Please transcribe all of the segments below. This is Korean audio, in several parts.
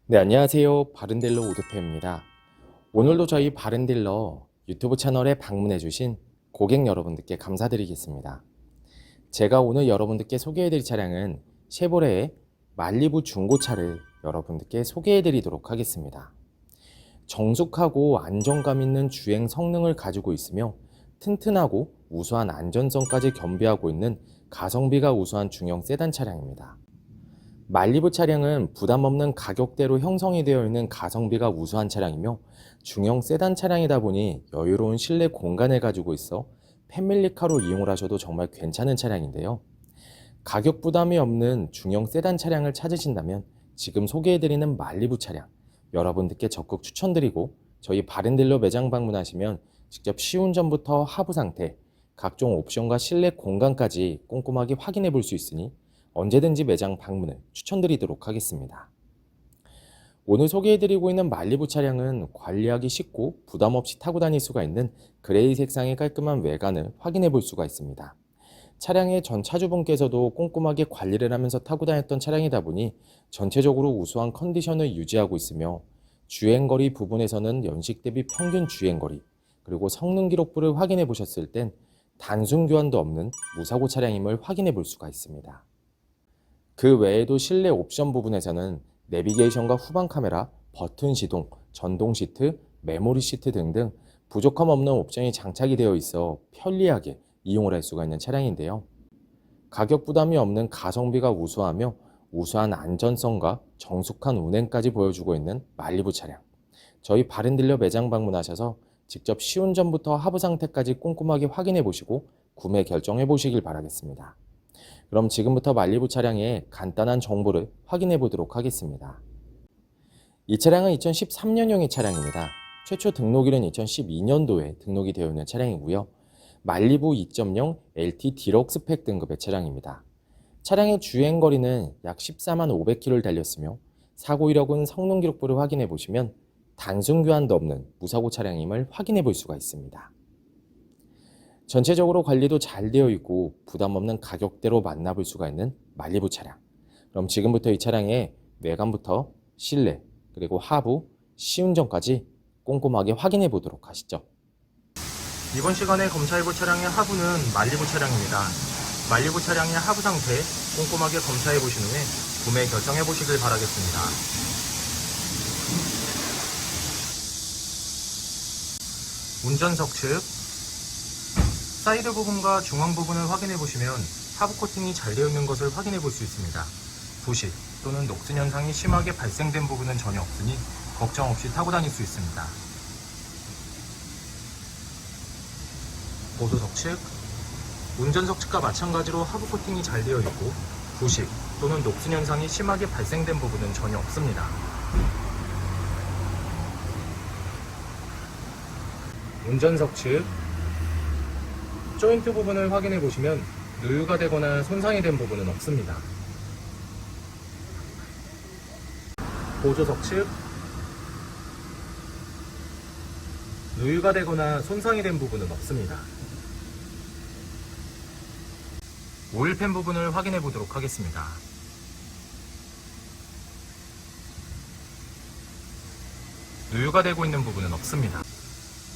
네, 안녕하세요. 바른딜러 오드페입니다. 오늘도 저희 바른딜러 유튜브 채널에 방문해주신 고객 여러분들께 감사드리겠습니다. 제가 오늘 여러분들께 소개해드릴 차량은 쉐보레의 말리부 중고차를 여러분들께 소개해드리도록 하겠습니다. 정숙하고 안정감 있는 주행 성능을 가지고 있으며 튼튼하고 우수한 안전성까지 겸비하고 있는 가성비가 우수한 중형 세단 차량입니다. 말리부 차량은 부담 없는 가격대로 형성이 되어 있는 가성비가 우수한 차량이며 중형 세단 차량이다 보니 여유로운 실내 공간을 가지고 있어 패밀리카로 이용을 하셔도 정말 괜찮은 차량인데요. 가격 부담이 없는 중형 세단 차량을 찾으신다면 지금 소개해드리는 말리부 차량 여러분들께 적극 추천드리고 저희 바른딜러 매장 방문하시면 직접 시운전부터 하부 상태, 각종 옵션과 실내 공간까지 꼼꼼하게 확인해 볼 수 있으니 언제든지 매장 방문을 추천드리도록 하겠습니다. 오늘 소개해드리고 있는 말리부 차량은 관리하기 쉽고 부담 없이 타고 다닐 수가 있는 그레이 색상의 깔끔한 외관을 확인해 볼 수가 있습니다. 차량의 전 차주분께서도 꼼꼼하게 관리를 하면서 타고 다녔던 차량이다 보니 전체적으로 우수한 컨디션을 유지하고 있으며 주행거리 부분에서는 연식 대비 평균 주행거리 그리고 성능 기록부를 확인해 보셨을 땐 단순 교환도 없는 무사고 차량임을 확인해 볼 수가 있습니다. 그 외에도 실내 옵션 부분에서는 내비게이션과 후방 카메라, 버튼 시동, 전동 시트, 메모리 시트 등등 부족함 없는 옵션이 장착이 되어 있어 편리하게 이용을 할 수가 있는 차량인데요. 가격 부담이 없는 가성비가 우수하며 우수한 안전성과 정숙한 운행까지 보여주고 있는 말리부 차량. 저희 바른딜러 매장 방문하셔서 직접 시운전부터 하부 상태까지 꼼꼼하게 확인해 보시고 구매 결정해 보시길 바라겠습니다. 그럼 지금부터 말리부 차량의 간단한 정보를 확인해 보도록 하겠습니다. 이 차량은 2013년형의 차량입니다. 최초 등록일은 2012년도에 등록이 되어 있는 차량이고요. 말리부 2.0 LT 디럭스 팩 등급의 차량입니다. 차량의 주행거리는 약 14만 500km를 달렸으며 사고 이력은 성능 기록부를 확인해 보시면 단순 교환도 없는 무사고 차량임을 확인해 볼 수가 있습니다. 전체적으로 관리도 잘 되어 있고 부담 없는 가격대로 만나볼 수가 있는 말리부 차량. 그럼 지금부터 이 차량의 외관부터 실내 그리고 하부, 시운전까지 꼼꼼하게 확인해 보도록 하시죠. 이번 시간에 검사해볼 차량의 하부는 말리부 차량입니다. 말리부 차량의 하부 상태 꼼꼼하게 검사해보신 후에 구매 결정해보시길 바라겠습니다. 운전석 측 사이드 부분과 중앙 부분을 확인해보시면 하부 코팅이 잘 되어 있는 것을 확인해볼 수 있습니다. 부식 또는 녹슨 현상이 심하게 발생된 부분은 전혀 없으니 걱정 없이 타고 다닐 수 있습니다. 보조석 측 운전석 측과 마찬가지로 하부 코팅이 잘 되어 있고 부식 또는 녹슨 현상이 심하게 발생된 부분은 전혀 없습니다. 운전석 측 조인트 부분을 확인해 보시면 누유가 되거나 손상이 된 부분은 없습니다. 보조석 측 누유가 되거나 손상이 된 부분은 없습니다. 오일팬 부분을 확인해 보도록 하겠습니다. 누유가 되고 있는 부분은 없습니다.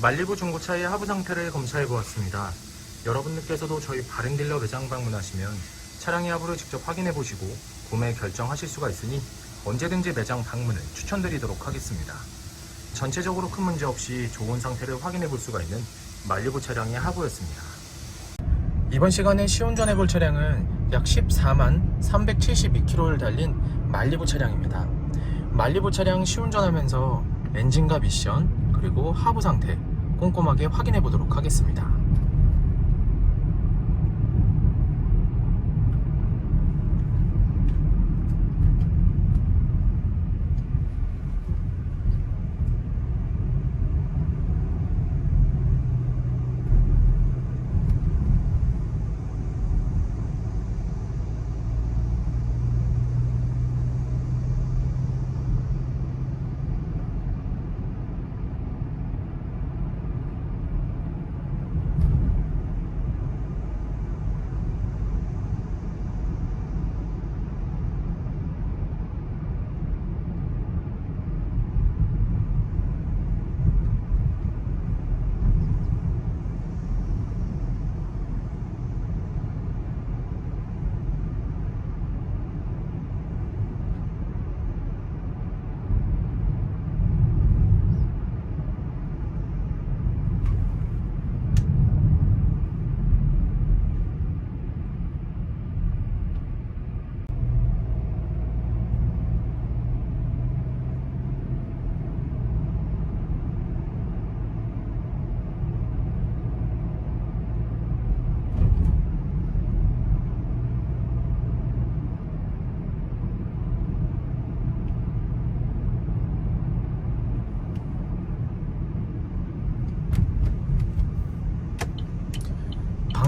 말리부 중고차의 하부 상태를 검사해 보았습니다. 여러분들께서도 저희 바른딜러 매장 방문하시면 차량의 하부를 직접 확인해 보시고 구매 결정하실 수가 있으니 언제든지 매장 방문을 추천드리도록 하겠습니다. 전체적으로 큰 문제 없이 좋은 상태를 확인해 볼 수가 있는 말리부 차량의 하부였습니다. 이번 시간에 시운전해 볼 차량은 약 14만 372km를 달린 말리부 차량입니다. 말리부 차량 시운전하면서 엔진과 미션 그리고 하부 상태 꼼꼼하게 확인해 보도록 하겠습니다.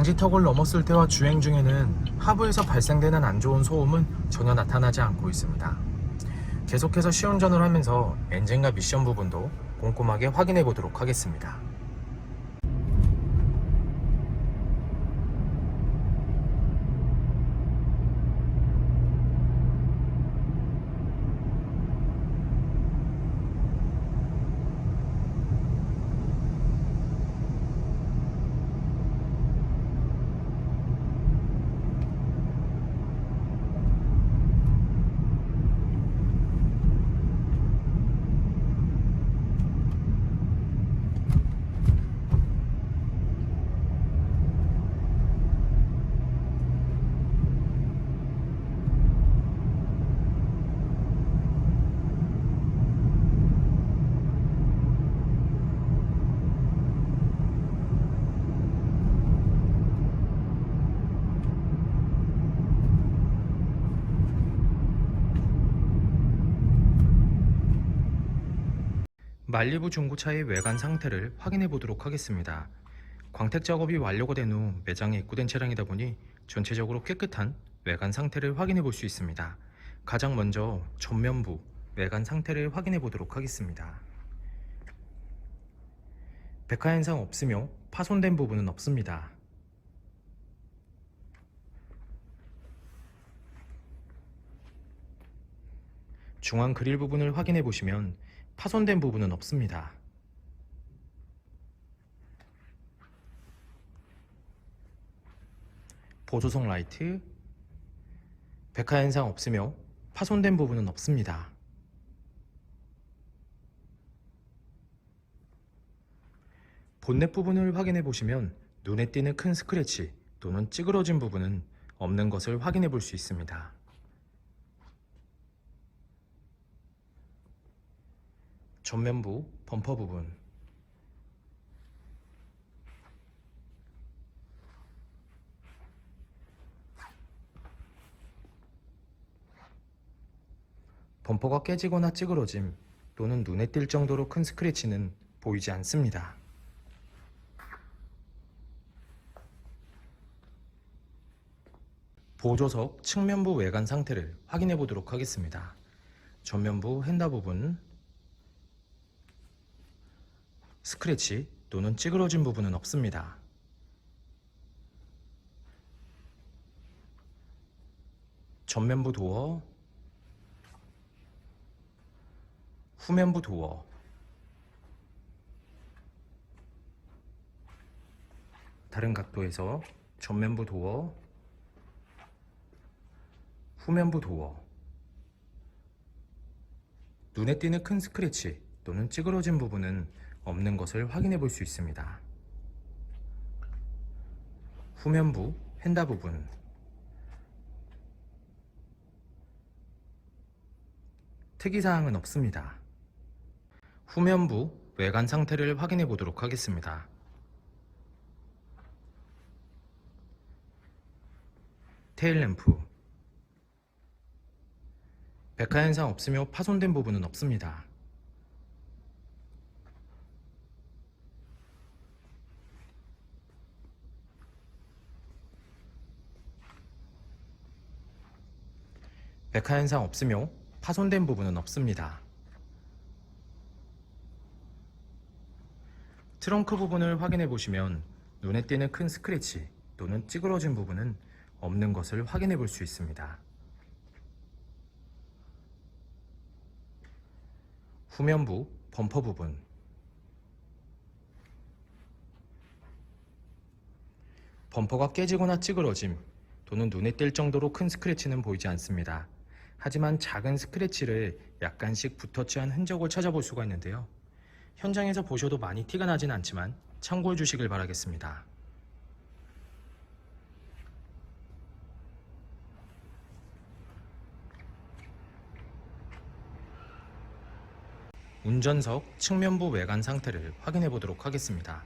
방지턱을 넘었을 때와 주행 중에는 하부에서 발생되는 안 좋은 소음은 전혀 나타나지 않고 있습니다. 계속해서 시운전을 하면서 엔진과 미션 부분도 꼼꼼하게 확인해 보도록 하겠습니다. 말리부 중고차의 외관 상태를 확인해 보도록 하겠습니다. 광택 작업이 완료가 된 후 매장에 입고된 차량이다 보니 전체적으로 깨끗한 외관 상태를 확인해 볼 수 있습니다. 가장 먼저 전면부 외관 상태를 확인해 보도록 하겠습니다. 백화 현상 없으며 파손된 부분은 없습니다. 중앙 그릴 부분을 확인해 보시면 파손된 부분은 없습니다. 보조석 라이트, 백화 현상 없으며 파손된 부분은 없습니다. 본넷 부분을 확인해 보시면 눈에 띄는 큰 스크래치 또는 찌그러진 부분은 없는 것을 확인해 볼 수 있습니다. 전면부 범퍼 부분, 범퍼가 깨지거나 찌그러짐 또는 눈에 띌 정도로 큰 스크래치는 보이지 않습니다. 보조석 측면부 외관 상태를 확인해 보도록 하겠습니다. 전면부 휀다 부분, 스크래치 또는 찌그러진 부분은 없습니다. 전면부 도어, 후면부 도어, 다른 각도에서 전면부 도어, 후면부 도어, 눈에 띄는 큰 스크래치 또는 찌그러진 부분은 없는 것을 확인해 볼 수 있습니다. 후면부 휀다 부분, 특이사항은 없습니다. 후면부 외관 상태를 확인해 보도록 하겠습니다. 테일램프, 백화 현상 없으며 파손된 부분은 없습니다. 백화 현상 없으며 파손된 부분은 없습니다. 트렁크 부분을 확인해 보시면 눈에 띄는 큰 스크래치 또는 찌그러진 부분은 없는 것을 확인해 볼 수 있습니다. 후면부 범퍼 부분, 범퍼가 깨지거나 찌그러짐 또는 눈에 띌 정도로 큰 스크래치는 보이지 않습니다. 하지만 작은 스크래치를 약간씩 붓터치한 흔적을 찾아볼 수가 있는데요. 현장에서 보셔도 많이 티가 나진 않지만 참고해 주시길 바라겠습니다. 운전석 측면부 외관 상태를 확인해 보도록 하겠습니다.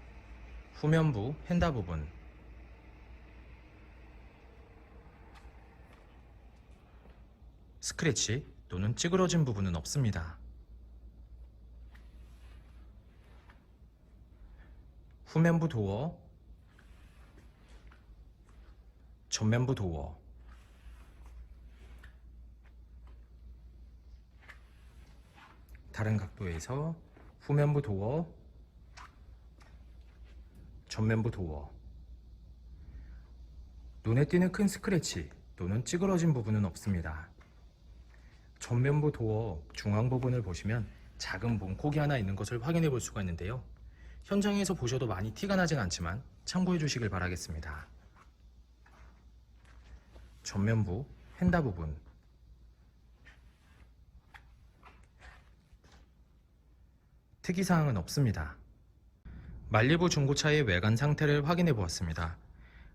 후면부 휀다 부분, 스크래치 또는 찌그러진 부분은 없습니다. 후면부 도어, 전면부 도어, 다른 각도에서 후면부 도어, 전면부 도어. 눈에 띄는 큰 스크래치 또는 찌그러진 부분은 없습니다. 전면부 도어 중앙 부분을 보시면 작은 문콕이 하나 있는 것을 확인해 볼 수가 있는데요. 현장에서 보셔도 많이 티가 나진 않지만 참고해 주시길 바라겠습니다. 전면부 휀다 부분, 특이사항은 없습니다. 말리부 중고차의 외관 상태를 확인해 보았습니다.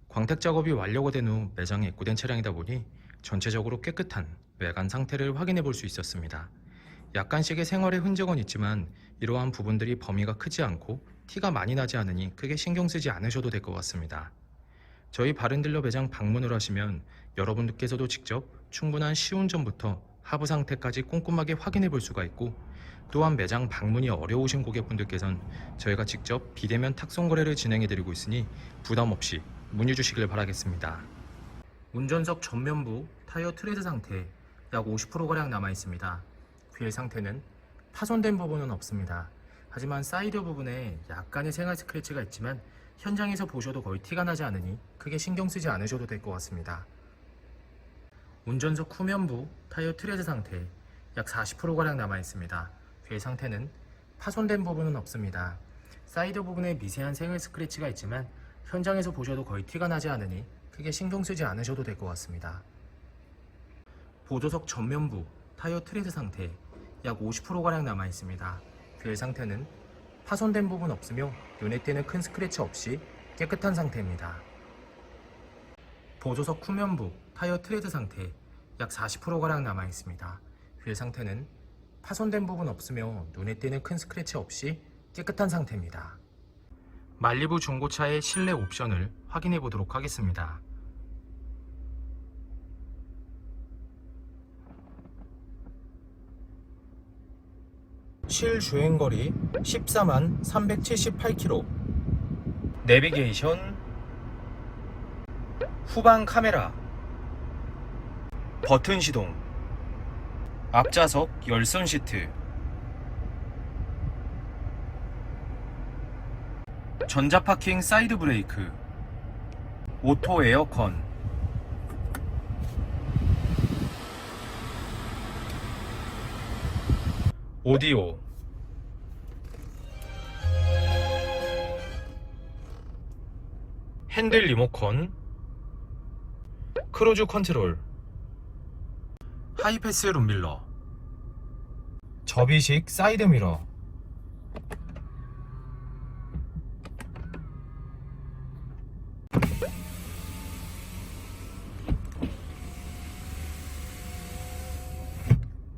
광택 작업이 완료가 된 후 매장에 입고된 차량이다 보니 전체적으로 깨끗한 외관 상태를 확인해 볼 수 있었습니다. 약간씩의 생활의 흔적은 있지만 이러한 부분들이 범위가 크지 않고 티가 많이 나지 않으니 크게 신경 쓰지 않으셔도 될 것 같습니다. 저희 바른딜러 매장 방문을 하시면 여러분들께서도 직접 충분한 시운전부터 하부 상태까지 꼼꼼하게 확인해 볼 수가 있고, 또한 매장 방문이 어려우신 고객분들께서는 저희가 직접 비대면 탁송 거래를 진행해 드리고 있으니 부담 없이 문의 주시길 바라겠습니다. 운전석 전면부 타이어 트레드 상태 약 50%가량 남아 있습니다. 휠 상태는 파손된 부분은 없습니다. 하지만 사이드 부분에 약간의 생활 스크래치가 있지만 현장에서 보셔도 거의 티가 나지 않으니 크게 신경 쓰지 않으셔도 될 것 같습니다. 운전석 후면부 타이어 트레드 상태 약 40%가량 남아 있습니다. 휠 상태는 파손된 부분은 없습니다. 사이드 부분에 미세한 생활 스크래치가 있지만 현장에서 보셔도 거의 티가 나지 않으니 크게 신경 쓰지 않으셔도 될 것 같습니다. 보조석 전면부 타이어 트레드 상태 약 50%가량 남아 있습니다. 휠 상태는 파손된 부분 없으며 눈에 띄는 큰 스크래치 없이 깨끗한 상태입니다. 보조석 후면부 타이어 트레드 상태 약 40%가량 남아 있습니다. 휠 상태는 파손된 부분 없으며 눈에 띄는 큰 스크래치 없이 깨끗한 상태입니다. 말리부 중고차의 실내 옵션을 확인해 보도록 하겠습니다. 실주행거리 14만 378km, 내비게이션, 후방 카메라, 버튼 시동, 앞좌석 열선 시트, 전자파킹 사이드 브레이크, 오토 에어컨, 오디오, 핸들 리모컨, 크루즈 컨트롤, 하이패스 룸밀러, 접이식 사이드 미러,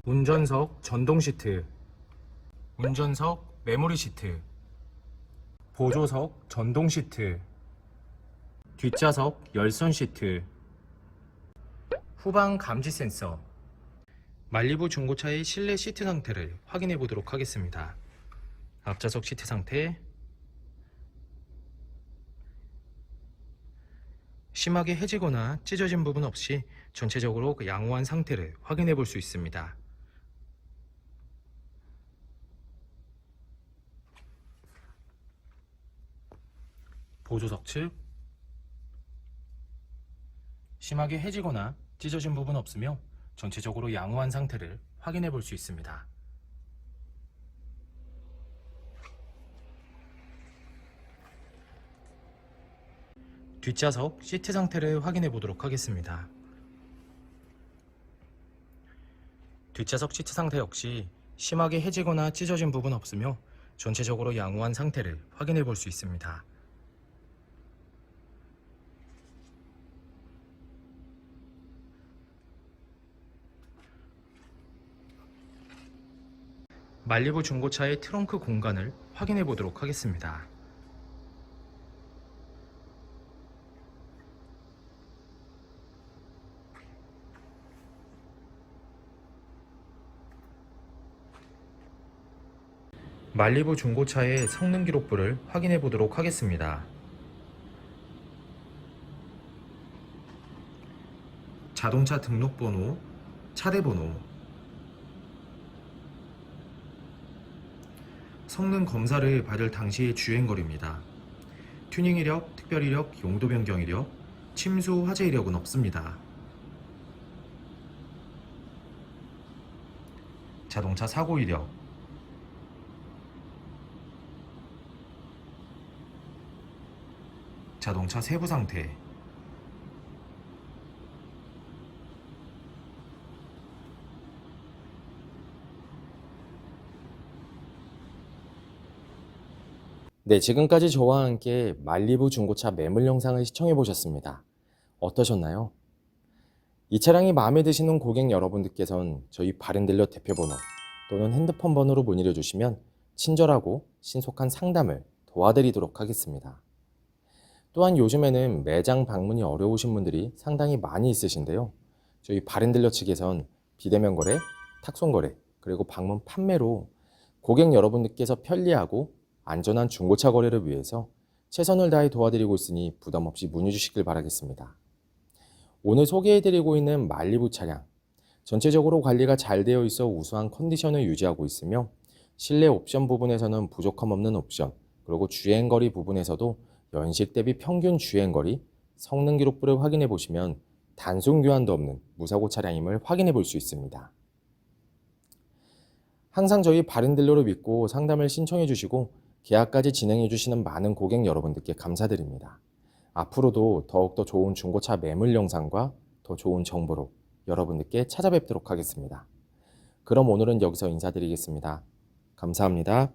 운전석 전동 시트, 운전석 메모리 시트, 보조석 전동 시트, 뒷좌석 열선 시트, 후방 감지 센서. 말리부 중고차의 실내 시트 상태를 확인해 보도록 하겠습니다. 앞좌석 시트 상태, 심하게 해지거나 찢어진 부분 없이 전체적으로 양호한 상태를 확인해 볼 수 있습니다. 보조석 측, 심하게 해지거나 찢어진 부분 없으며 전체적으로 양호한 상태를 확인해 볼 수 있습니다. 뒷좌석 시트 상태를 확인해 보도록 하겠습니다. 뒷좌석 시트 상태 역시 심하게 해지거나 찢어진 부분 없으며 전체적으로 양호한 상태를 확인해 볼 수 있습니다. 말리부 중고차의 트렁크 공간을 확인해 보도록 하겠습니다. 말리부 중고차의 성능 기록부를 확인해 보도록 하겠습니다. 자동차 등록번호, 차대번호, 성능 검사를 받을 당시의 주행거리입니다. 튜닝 이력, 특별 이력, 용도 변경 이력, 침수 화재 이력은 없습니다. 자동차 사고 이력, 자동차 세부 상태, 네, 지금까지 저와 함께 말리부 중고차 매물 영상을 시청해 보셨습니다. 어떠셨나요? 이 차량이 마음에 드시는 고객 여러분들께선 저희 바른딜러 대표번호 또는 핸드폰 번호로 문의를 주시면 친절하고 신속한 상담을 도와드리도록 하겠습니다. 또한 요즘에는 매장 방문이 어려우신 분들이 상당히 많이 있으신데요. 저희 바른딜러 측에선 비대면 거래, 탁송 거래, 그리고 방문 판매로 고객 여러분들께서 편리하고 안전한 중고차 거래를 위해서 최선을 다해 도와드리고 있으니 부담 없이 문의 주시길 바라겠습니다. 오늘 소개해드리고 있는 말리부 차량, 전체적으로 관리가 잘 되어 있어 우수한 컨디션을 유지하고 있으며 실내 옵션 부분에서는 부족함 없는 옵션, 그리고 주행거리 부분에서도 연식 대비 평균 주행거리, 성능 기록부를 확인해 보시면 단순 교환도 없는 무사고 차량임을 확인해 볼 수 있습니다. 항상 저희 바른딜러를 믿고 상담을 신청해 주시고 계약까지 진행해 주시는 많은 고객 여러분들께 감사드립니다. 앞으로도 더욱더 좋은 중고차 매물 영상과 더 좋은 정보로 여러분들께 찾아뵙도록 하겠습니다. 그럼 오늘은 여기서 인사드리겠습니다. 감사합니다.